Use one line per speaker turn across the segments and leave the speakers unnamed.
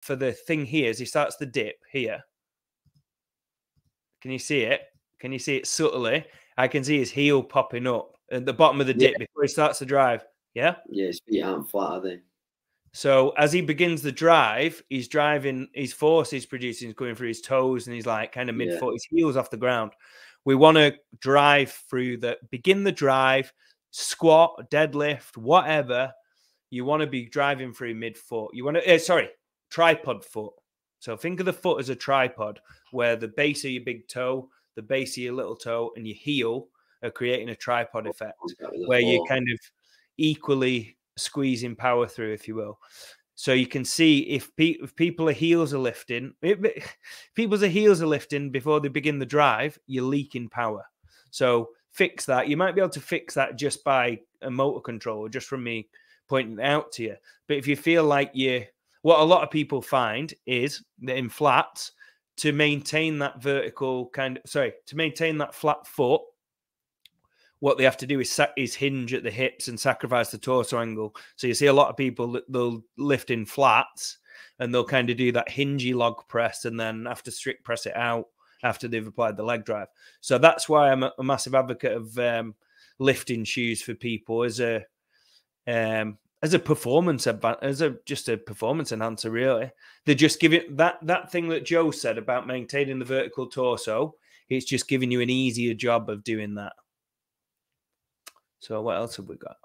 for the thing here, as he starts the dip here. Can you see it? Can you see it subtly? I can see his heel popping up at the bottom of the dip before he starts the drive. Yeah?
Yeah, his feet aren't flat, are they?
So as he begins the drive, he's driving, his force he's producing is going through his toes, and he's like kind of mid-foot, his heels off the ground. We want to drive through begin the drive, squat, deadlift, whatever. You want to be driving through mid-foot. You want to, tripod foot. So think of the foot as a tripod where the base of your big toe, the base of your little toe, and your heel are creating a tripod effect where you're kind of equally squeezing power through, if you will. So you can see if people's heels are lifting before they begin the drive, you're leaking power. So fix that. You might be able to fix that just by a motor control, just from me pointing it out to you. But if you feel like what a lot of people find is that in flats, to maintain that to maintain that flat foot, what they have to do is hinge at the hips and sacrifice the torso angle. So you see a lot of people, they'll lift in flats and they'll kind of do that hingy log press and then have to strict press it out after they've applied the leg drive. So that's why I'm a massive advocate of lifting shoes for people as a performance just a performance enhancer, really. They just give it that thing that Joe said about maintaining the vertical torso. It's just giving you an easier job of doing that. So what else have we got?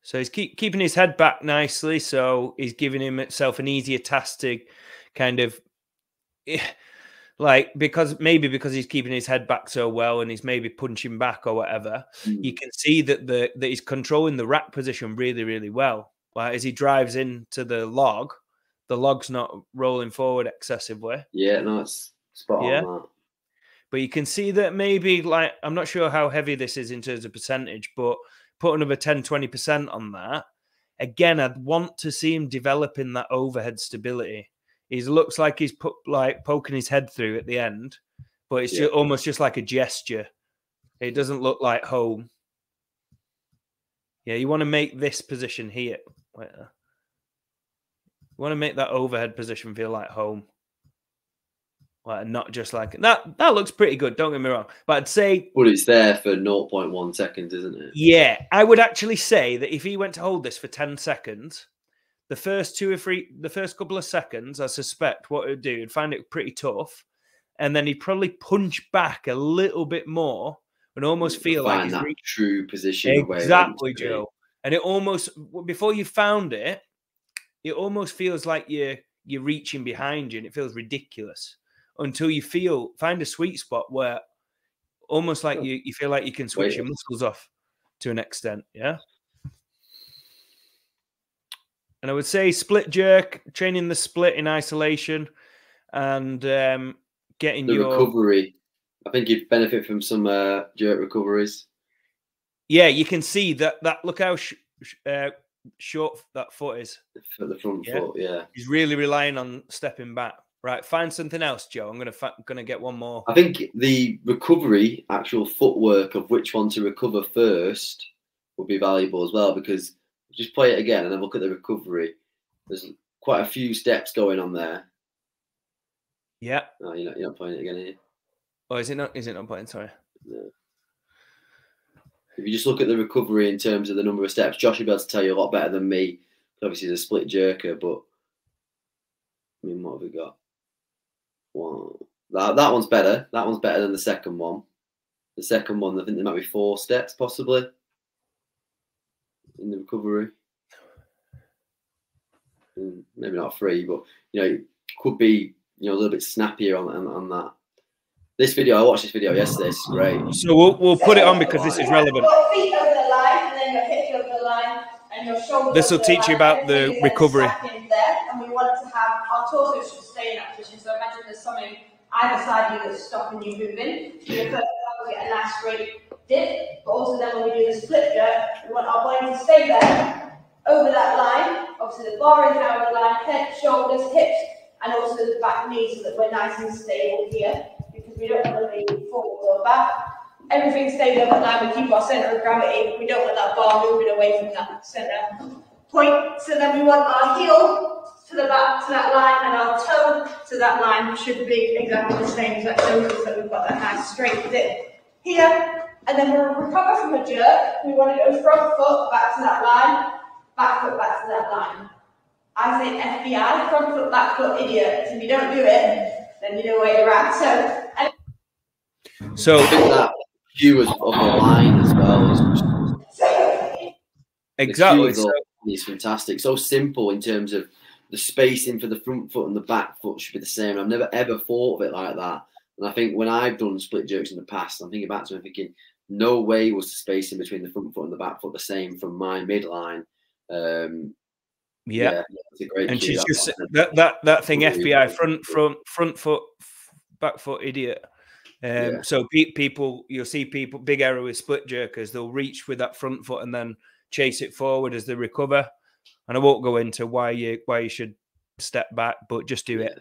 So he's keeping his head back nicely. So he's giving himself an easier task to kind of because he's keeping his head back so well and he's maybe punching back or whatever. You can see that he's controlling the rack position really, really well. Like as he drives into the log's not rolling forward excessively.
Yeah, no, it's spot on that.
But you can see that maybe, I'm not sure how heavy this is in terms of percentage, but put another 10, 20% on that. Again, I'd want to see him developing that overhead stability. He looks like he's poking his head through at the end, but it's almost just like a gesture. It doesn't look like home. Yeah, you want to make this position here. You want to make that overhead position feel like home. Not just like that. That looks pretty good. Don't get me wrong, but I'd say,
but it's there for 0.1 seconds, isn't it?
Yeah, I would actually say that if he went to hold this for 10 seconds, the first couple of seconds, I suspect what it would do, he'd find it pretty tough, and then he'd probably punch back a little bit more and almost feel like he's
that true position.
Exactly, Joe. And it almost, before you found it, it almost feels like you're reaching behind you, and it feels ridiculous. Until you find a sweet spot where almost like you feel like you can switch your muscles off to an extent, yeah? And I would say split jerk, training the split in isolation and getting
the recovery. I think you'd benefit from some jerk recoveries.
Yeah, you can see that look how short that foot is.
For the front foot, yeah.
He's really relying on stepping back. Right, find something else, Joe. I'm gonna get one more.
I think the recovery, actual footwork of which one to recover first, would be valuable as well, because just play it again and then look at the recovery. There's quite a few steps going on there.
Yeah.
No, you're not playing it again here.
Oh, is it not? Is it not playing? Sorry.
No. If you just look at the recovery in terms of the number of steps, Josh will be able to tell you a lot better than me. Obviously, he's a split jerker, but I mean, what have we got? Wow. That one's better. That one's better than the second one. The second one, I think there might be 4 steps possibly in the recovery. Maybe not 3, but it could be a little bit snappier on that. This video, I watched this video yesterday. It's great.
So we'll put it on because this is relevant.
Your feet over the line, and then your hips over the line, and your shoulders.
This will teach you about the recovery.
And we want to have our torso should stay in that position. So imagine there's something either side of you that's stopping you moving. So your first will get a nice straight dip, but also then when we do the split jerk, we want our body to stay there over that line. Obviously the bar is now over the line, head, shoulders, hips, and also the back knee, so that we're nice and stable here, because we don't want to lean forward or back. Everything stays over that line. We keep our center of gravity. We don't want that bar moving away from that center. point. So then we want our heel to the back to that line and our toe to that line should be exactly the same. So that shows us that we've got that nice straight dip here. And then we'll recover from a jerk. We want to go front foot back to that line, back foot back to that line. I say FBI, front foot, back foot, idiot. If you don't do it, then you know where you're at.
So I think that view of the line as well is
exactly.
It's fantastic. So simple in terms of the spacing for the front foot and the back foot should be the same. I've never ever thought of it like that. And I think when I've done split jerks in the past, I'm thinking back to it thinking, no way was the spacing between the front foot and the back foot the same from my midline.
Yeah,
that's a great
and
cue,
she's just that thing FBI front foot, back foot, idiot. So people, you'll see people, big error with split jerkers, they'll reach with that front foot and then chase it forward as they recover. And I won't go into why you should step back, but just do it.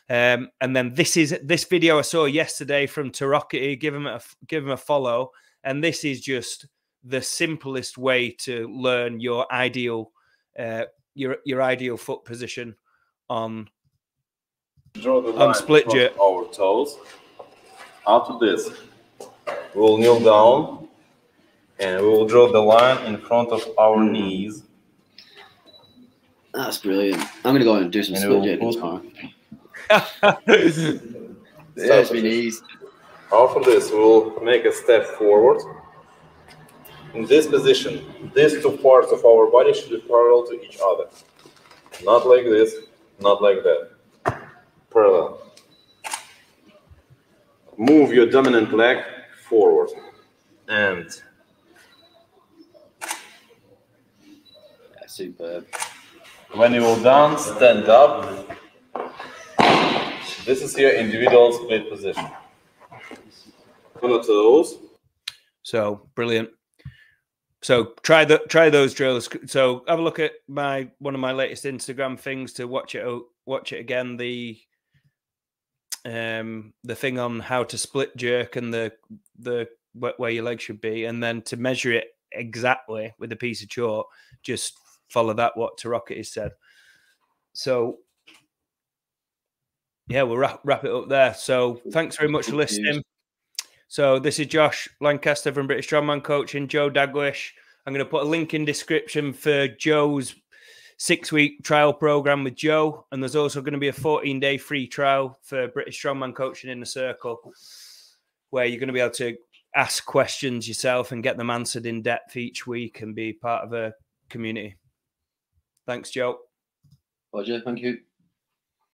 And then this video I saw yesterday from Torokhtiy. Give him a follow. And this is just the simplest way to learn your ideal your ideal foot position on split jerk.
Our toes. After this, we will kneel down and we will draw the line in front of our knees.
That's brilliant. I'm going to go and do some split jerking tomorrow. There's my knees.
After this, we will make a step forward. In this position, these two parts of our body should be parallel to each other. Not like this, not like that. Parallel. Move your dominant leg forward. And
superb.
When you will done, stand up. This is your individual split position. On the toes.
So brilliant. So try those drills. So have a look at one of my latest Instagram things to watch it again. The thing on how to split jerk and the where your leg should be, and then to measure it exactly with a piece of chalk, just follow that what Torokhtiy said. So yeah, we'll wrap it up there. So thanks very much for listening. So this is Josh Lancaster from British Strongman Coaching, Joe Daglish. I'm going to put a link in description for Joe's 6-week trial program with Joe. And there's also going to be a 14-day free trial for British Strongman Coaching in the Circle, where you're going to be able to ask questions yourself and get them answered in depth each week and be part of a community. Thanks, Joe.
Roger, thank you.